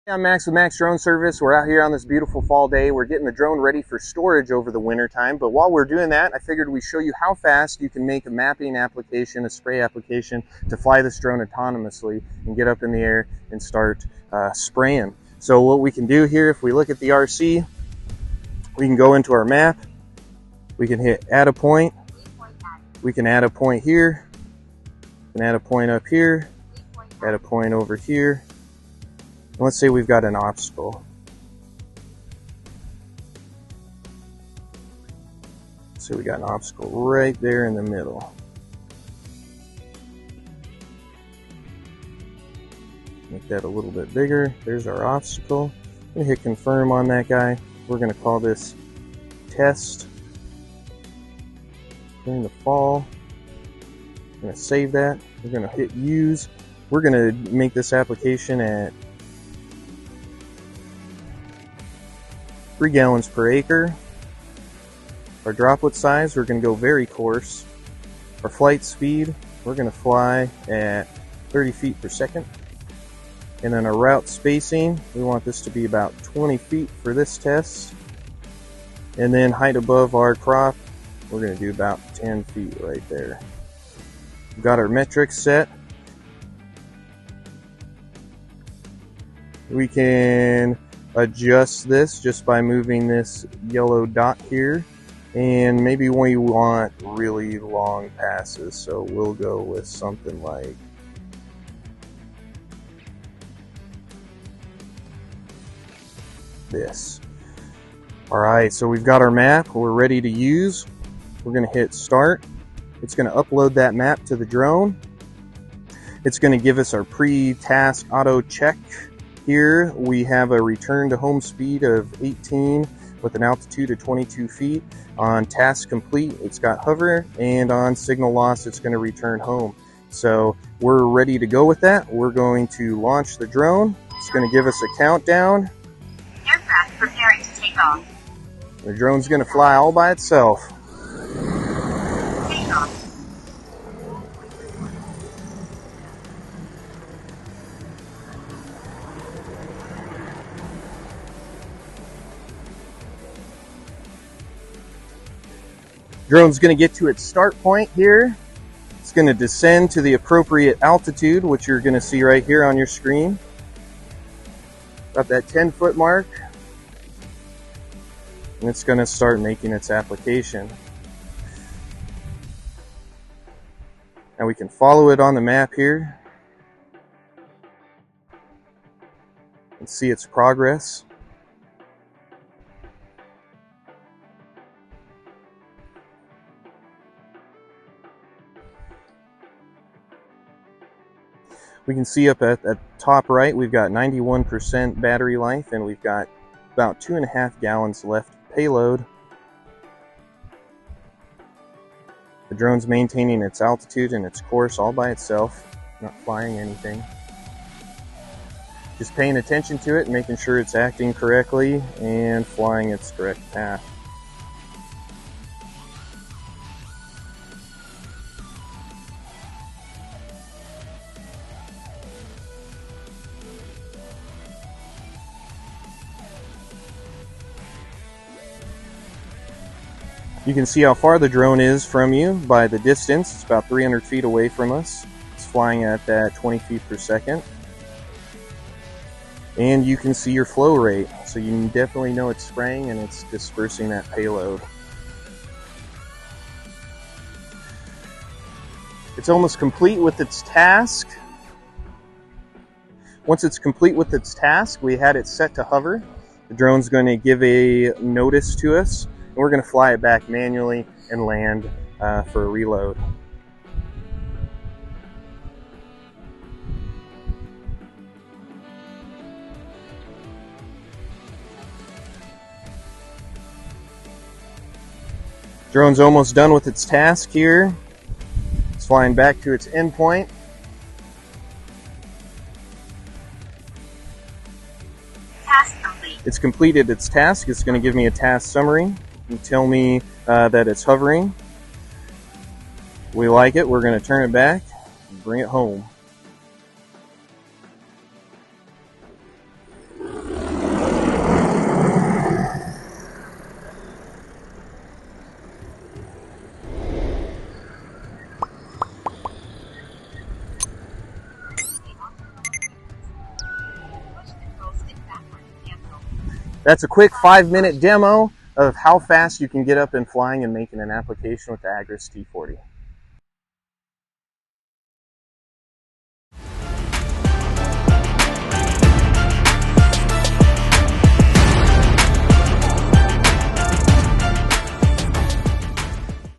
I'm Max with Max Drone Service. We're out here on this beautiful fall day. We're getting the drone ready for storage over the winter time. But while we're doing that, I figured we'd show you how fast you can make a mapping application, a spray application, to fly this drone autonomously and get up in the air and start spraying. So what we can do here, if we look at the RC, we can go into our map. We can hit add a point. We can add a point here. We can add a point up here. Add a point over here. Let's say we've got an obstacle. So we got an obstacle right there in the middle. Make that a little bit bigger. There's our obstacle. I'm gonna hit confirm on that guy. We're gonna call this test during the fall. I'm gonna save that. We're gonna hit use. We're gonna make this application at 3 gallons per acre. Our droplet size, we're going to go very coarse. Our flight speed, we're going to fly at 30 feet per second. And then our route spacing, we want this to be about 20 feet for this test. And then height above our crop, we're going to do about 10 feet right there. We've got our metrics set. We can adjust this just by moving this yellow dot here, and maybe we want really long passes, so we'll go with something like this. Alright, so we've got our map, we're ready to use. We're going to hit start. It's going to upload that map to the drone. It's going to give us our pre-task auto check. Here we have a return to home speed of 18 with an altitude of 22 feet. On task complete, it's got hover, and on signal loss, it's going to return home. So we're ready to go with that. We're going to launch the drone. It's going to give us a countdown. Aircraft preparing to take off. The drone's going to fly all by itself. Take off. Drone's going to get to its start point here. It's going to descend to the appropriate altitude, which you're going to see right here on your screen. About that 10-foot mark. And it's going to start making its application. Now we can follow it on the map here and see its progress. We can see up at the top right, we've got 91% battery life, and we've got about 2.5 gallons left payload. The drone's maintaining its altitude and its course all by itself, not flying anything. Just paying attention to it, making sure it's acting correctly and flying its correct path. You can see how far the drone is from you by the distance. It's about 300 feet away from us. It's flying at that 20 feet per second. And you can see your flow rate. So you can definitely know it's spraying and it's dispersing that payload. It's almost complete with its task. Once it's complete with its task, we had it set to hover. The drone's going to give a notice to us. And we're going to fly it back manually and land for a reload. Drone's almost done with its task here. It's flying back to its endpoint. Task complete. It's completed its task. It's going to give me a task summary and tell me that it's hovering. We like it. We're going to turn it back and bring it home. That's a quick 5-minute demo of how fast you can get up and flying and making an application with the Agras T40.